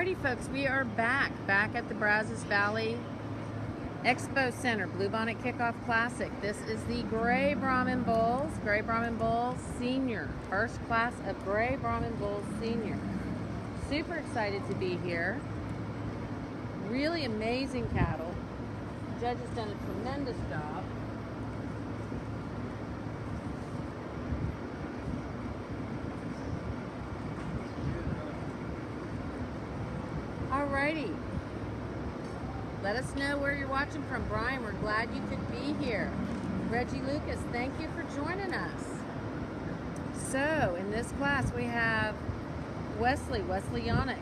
Alrighty folks, we are back at the Brazos Valley Expo Center, Bluebonnet Kickoff Classic. This is the Gray Brahman Bulls Senior, first class of Gray Brahman Bulls Senior. Super excited to be here. Really amazing cattle. The judge has done a tremendous job. Alrighty, let us know where you're watching from. Brian, we're glad you could be here. Reggie Lucas, thank you for joining us. So in this class we have Wesley Yannick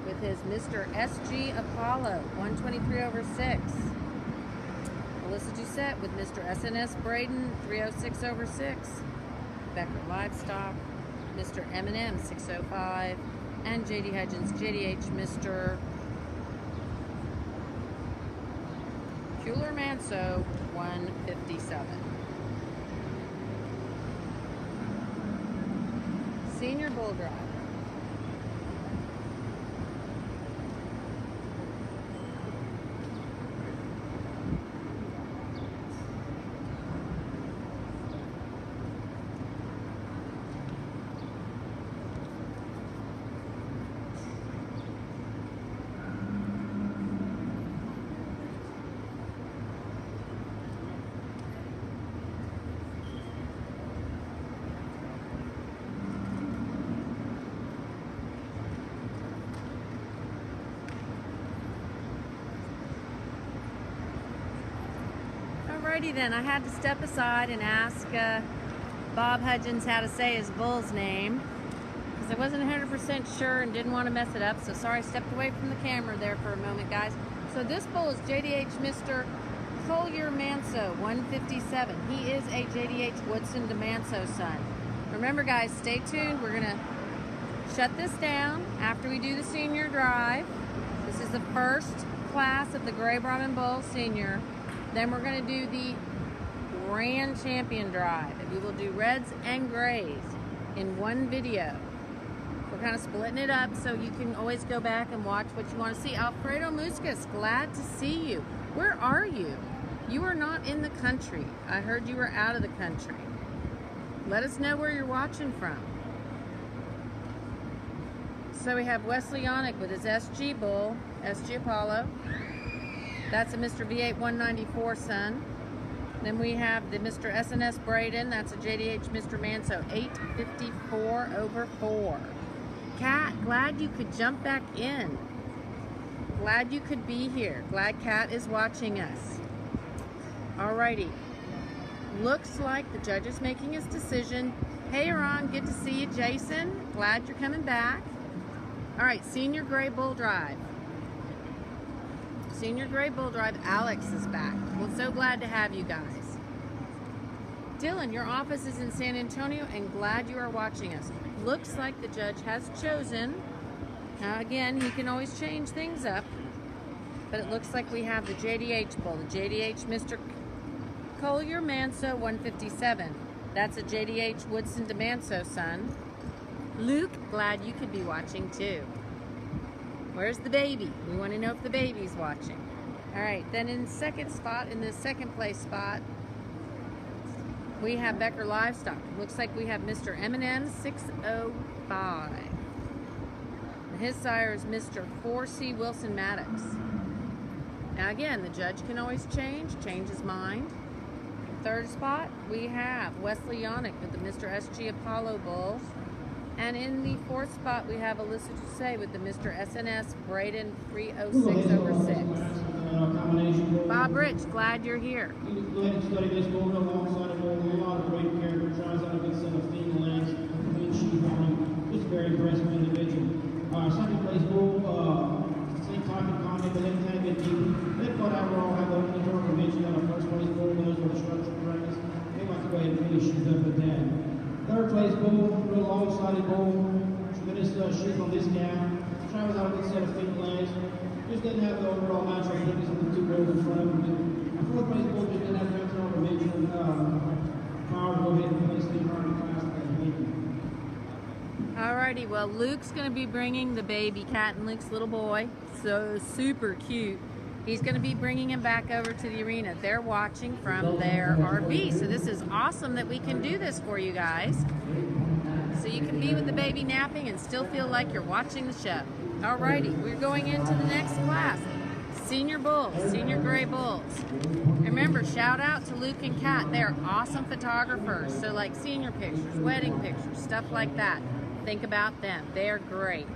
with his Mr. SG Apollo 123/6. Alyssa Doucette with Mr. SNS Braden 306/6. Becker Livestock, Mr. M&M 605. And JD Hudgins, JDH, Mr. Manso 157. Senior Bull Drive. Alrighty then, I had to step aside and ask Bob Hudgins how to say his bull's name because I wasn't 100% sure and didn't want to mess it up, so sorry I stepped away from the camera there for a moment, guys. So this bull is JDH Mr. Manso 157. He is a JDH Woodson to Manso son. Remember guys, stay tuned. We're gonna shut this down after we do the senior drive. This is the first class of the Gray Brahman Bull Senior. Then we're going to do the Grand Champion Drive. And we will do reds and grays in one video. We're kind of splitting it up so you can always go back and watch what you want to see. Alfredo Muscas, glad to see you. Where are you? You are not in the country. I heard you were out of the country. Let us know where you're watching from. So we have Wesley Yannick with his SG Bull, SG Apollo. That's a Mr. V8 194 son. Then we have the Mr. SNS Braden. That's a JDH Mr. Manso 854/4. Kat, glad you could jump back in. Glad you could be here. Glad Kat is watching us. Alrighty. Looks like the judge is making his decision. Hey Ron, good to see you. Jason, glad you're coming back. Alright, Senior Gray Bull Drive. Senior Gray Bull Drive, Alex is back. Well, so glad to have you guys. Dylan, your office is in San Antonio and glad you are watching us. Looks like the judge has chosen. Now again, he can always change things up, but it looks like we have the JDH Bull, the JDH Mr. Manso 157. That's a JDH Woodson to Manso son. Luke, glad you could be watching too. Where's the baby? We want to know if the baby's watching. All right, then in second spot, in the second place spot, we have Becker Livestock. Looks like we have Mr. M&M 605. And his sire is Mr. 4C Wilson Maddox. Now again, the judge can always change his mind. Third spot, we have Wesley Yannick with the Mr. SG Apollo Bulls. And in the fourth spot, we have Alyssa Doucette with the Mr. SNS Braden 306/6. Bob Rich, glad you're here. Go ahead and study this bull alongside of a lot of great character. Tries out a good set of female legs, clean sheep on him. Just very impressive individual. Second place bull, same type of comment, but then tag it deep. Then what overall have the inventory convention on a first place bull, knows what the structure brings. They like to go ahead and finish shoes up with that. Third place bull, real long-sided bull. Tremendous shoes on this cow. Travels out a good set of feet legs. Just didn't have the overall natural fitness of the two bulls in front of him. Fourth place bull just didn't have the internal dimension power to go ahead and place the environment class. Alrighty, well, Luke's going to be bringing the baby cat, and Luke's little boy, so super cute. He's going to be bringing him back over to the arena. They're watching from their RV, so this is awesome that we can do this for you guys. So you can be with the baby napping and still feel like you're watching the show. Alrighty, we're going into the next class. Senior Bulls, Senior Gray Bulls. Remember, shout out to Luke and Kat. They're awesome photographers. So like senior pictures, wedding pictures, stuff like that. Think about them. They're great.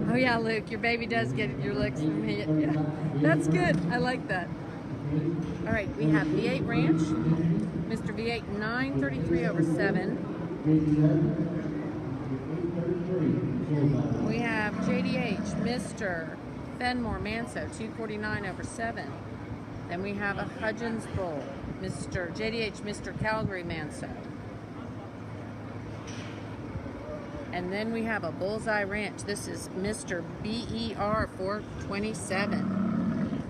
Oh yeah, Luke, your baby does get your looks from me. Yeah, that's good. I like that. All right, we have V8 Ranch, Mr. V8 933/7. We have JDH Mr. Fenmore Manso 249/7. Then we have a Hudgins Bull, Mr. JDH Mr. Calgary Manso. And then we have a Bullseye Ranch. This is Mr. BER 427.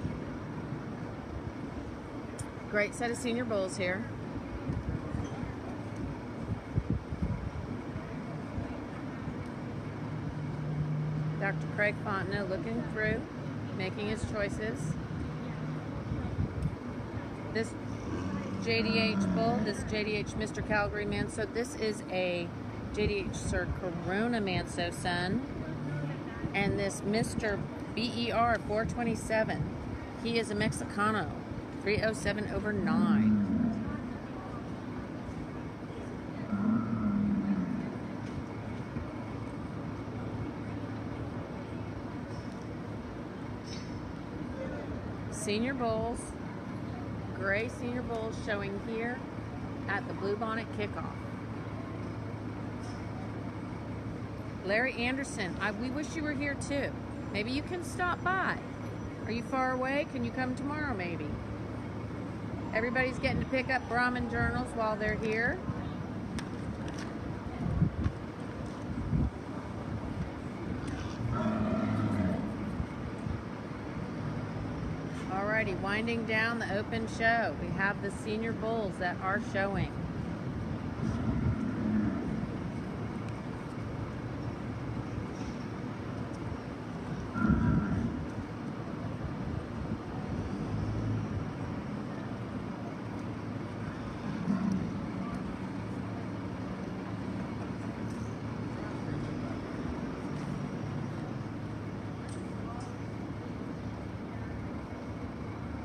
Great set of senior bulls here. Dr. Craig Fontenot looking through, making his choices. This JDH bull, this JDH Mr. Calgary Manso, this is a JDH Sir Corona Manso son, and this Mr. BER 427. He is a Mexicano, 307/9. Senior bulls, gray senior bulls showing here at the Bluebonnet kickoff. Larry Anderson, we wish you were here too. Maybe you can stop by. Are you far away? Can you come tomorrow maybe? Everybody's getting to pick up Brahman journals while they're here. Alrighty, winding down the open show. We have the senior bulls that are showing.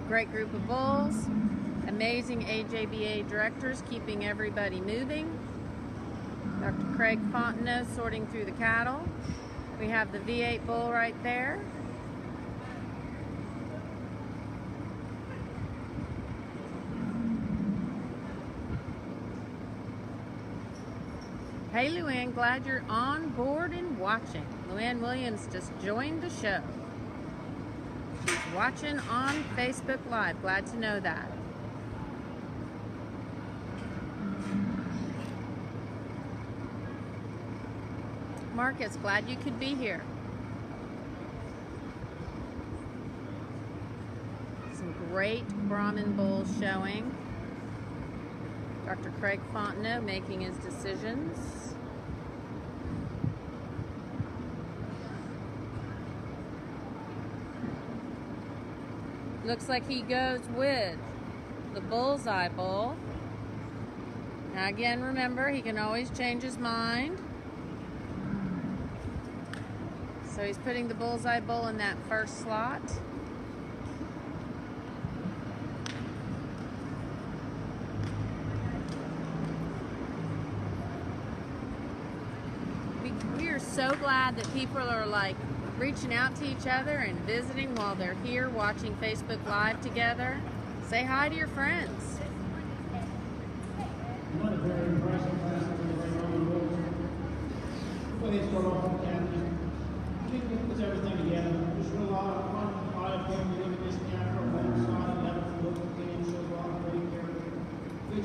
Great group of bulls, amazing AJBA directors keeping everybody moving. Dr. Craig Fontenot sorting through the cattle. We have the V8 bull right there. Hey Luann, glad you're on board and watching. Luann Williams just joined the show. She's watching on Facebook Live. Glad to know that. Marcus, glad you could be here. Some great Brahman bulls showing. Dr. Craig Fontenot making his decisions. Looks like he goes with the Bullseye Bull. Now again, remember, he can always change his mind. So he's putting the Bullseye Bull in that first slot. We are so glad that people are like reaching out to each other and visiting while they're here watching Facebook Live together. Say hi to your friends. What a very impressive class of the Brahman bulls. Before they start off with Kathy, I think we put everything together. There's a lot of fun. When you look at this camera alongside and have a look at the game, shows a lot of great character.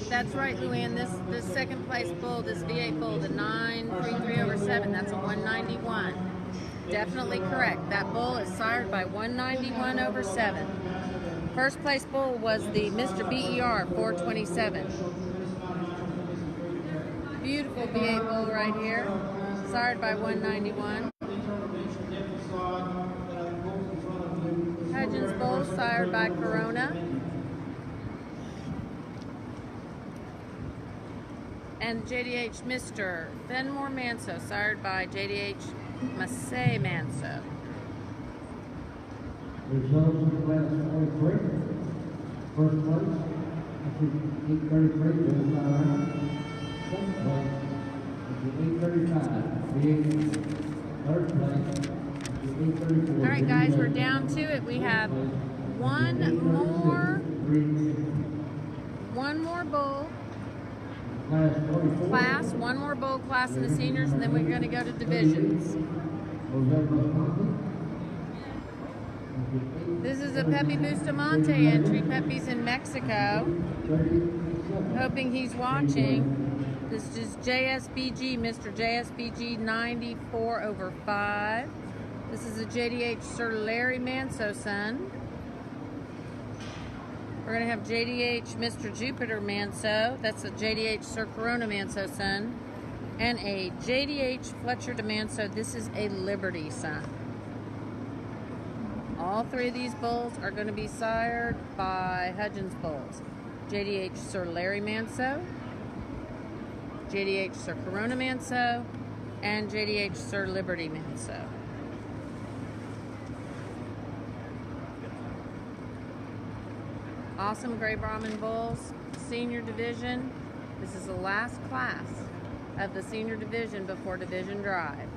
That's right, Luann. This second place bull, this V8 bull, the 933/7, that's a 191. Definitely correct. That bull is sired by 191/7. First place bull was the Mr. BER 427. Beautiful V8 bull right here, sired by 191. Hudgins bull sired by Corona. And JDH Mr. Fenmore Manso, sired by JDH Massey Manso. Results in class 43. First place, 833, goes by round. Second place, 835. Third place, 834. All right, guys, we're down to it. We have one more bull class, one more bull class in the seniors, and then we're going to go to divisions. This is a Pepe Bustamante entry. Pepe's in Mexico. Hoping he's watching. This is JSBG, Mr. JSBG 94/5. This is a JDH Sir Larry Manso son. We're going to have JDH Mr. Jupiter Manso. That's a JDH Sir Corona Manso son. And a JDH Fletcher de Manso. This is a Liberty son. All three of these bulls are going to be sired by Hudgins bulls. JDH Sir Larry Manso, JDH Sir Corona Manso, and JDH Sir Liberty Manso. Awesome Gray Brahman bulls, senior division. This is the last class of the senior division before division drive.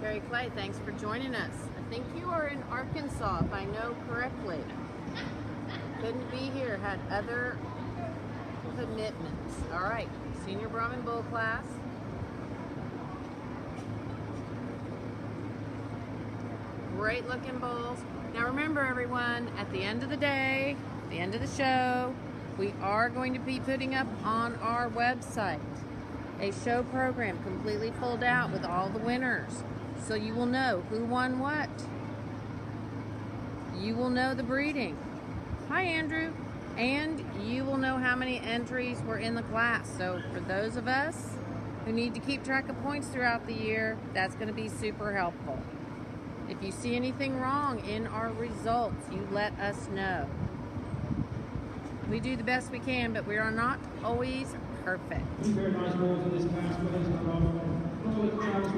Barry Clay, thanks for joining us. I think you are in Arkansas, if I know correctly. Couldn't be here, had other commitments. All right, senior Brahman bull class. Great looking bulls. Now remember everyone, at the end of the day, at the end of the show, we are going to be putting up on our website a show program completely filled out with all the winners. So you will know who won what. You will know the breeding. Hi, Andrew. And you will know how many entries were in the class. So for those of us who need to keep track of points throughout the year, that's going to be super helpful. If you see anything wrong in our results, you let us know. We do the best we can, but we are not always perfect.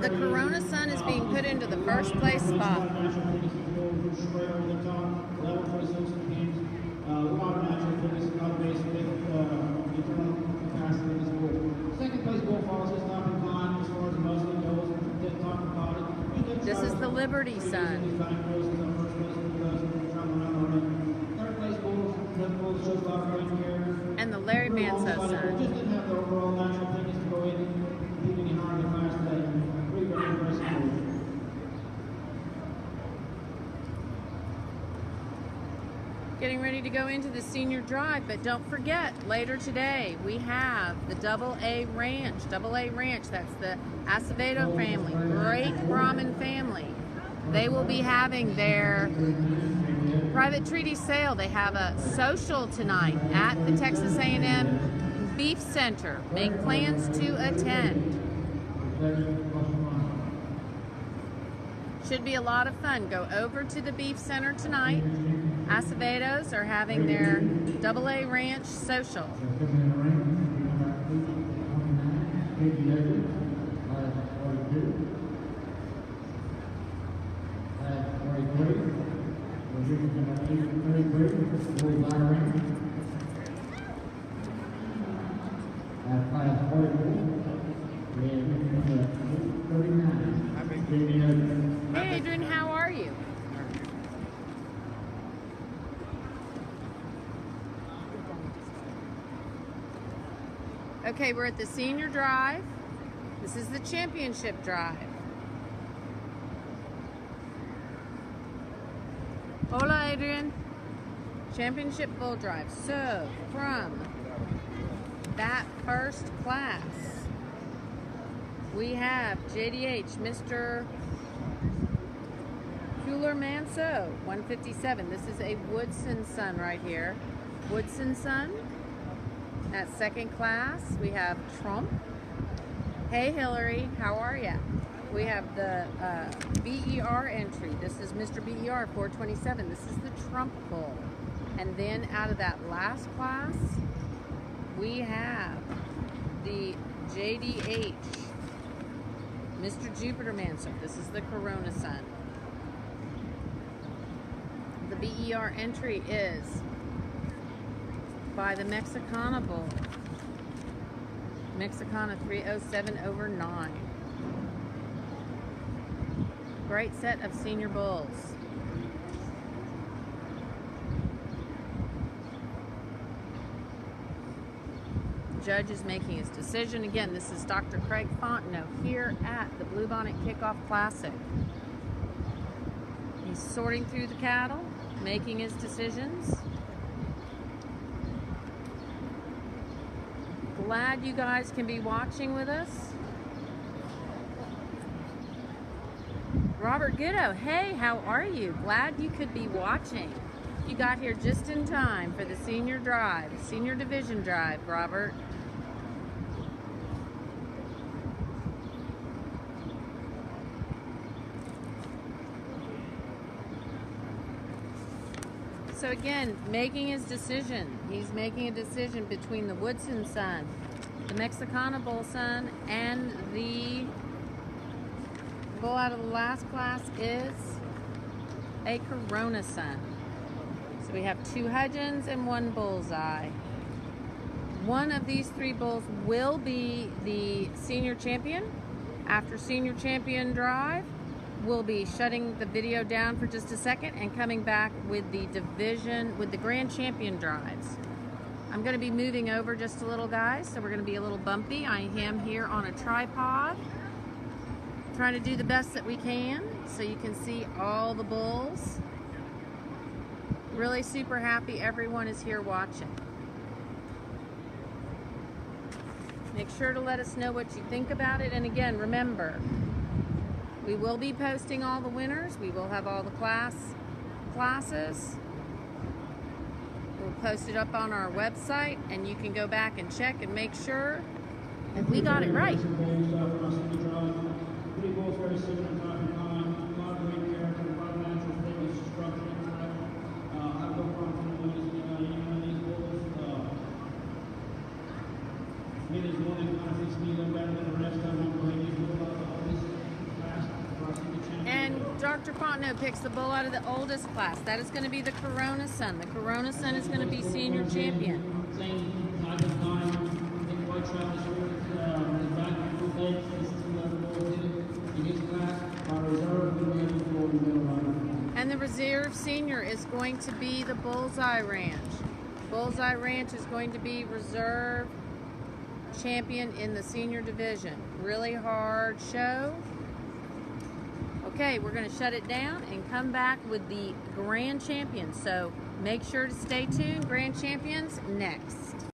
The Corona son is being put into the first place spot. This is the Liberty son. And the Larry Manso son. Getting ready to go into the senior drive, but don't forget, later today we have the AA Ranch. AA Ranch, that's the Acevedo family, great Brahman family. They will be having their private treaty sale. They have a social tonight at the Texas A&M Beef Center. Make plans to attend. Should be a lot of fun. Go over to the Beef Center tonight. Acevedos are having their AA Ranch social. Hey Adrian, how are you? Okay, we're at the senior drive. This is the championship drive. Hola, Adrian. Championship bull drive. So from that first class, we have JDH Mr. MANSO 157. This is a Woodson son right here. Woodson son. At second class, we have Trump. Hey Hillary, how are ya? We have the BER entry. This is Mr. BER 427. This is the Trump bull. And then out of that last class, we have the JDH Mr. Jupiter Manso. This is the Corona son. The BER entry is by the MEXICANO bull. MEXICANO 307/9. Great set of senior bulls. Judge is making his decision. Again, this is Dr. Craig Fontenot here at the Bluebonnet Kickoff Classic. He's sorting through the cattle, making his decisions. Glad you guys can be watching with us. Robert Goudeu, hey, how are you? Glad you could be watching. You got here just in time for the senior drive, senior division drive, Robert. So again, making his decision. He's making a decision between the Woodson son, the MEXICANO bull son, and the bull out of the last class is a Corona son. So we have 2 Hudgins and 1 bullseye. One of these 3 bulls will be the senior champion. After senior champion drive, we'll be shutting the video down for just a second and coming back with the division, with the grand champion drives. I'm going to be moving over just a little, guys, so we're going to be a little bumpy. I am here on a tripod, trying to do the best that we can so you can see all the bulls. Really super happy everyone is here watching. Make sure to let us know what you think about it. And again, remember, we will be posting all the winners. We will have all the classes. We'll post it up on our website, and you can go back and check and make sure that we got it right. And Dr. Fontenot picks the bull out of the oldest class. That is going to be the Corona son. The Corona son is going to be senior champion. And the reserve senior is going to be the Bullseye Ranch. Bullseye Ranch is going to be reserve champion in the senior division. Really hard show. Okay, we're going to shut it down and come back with the grand champions. So make sure to stay tuned. Grand champions next.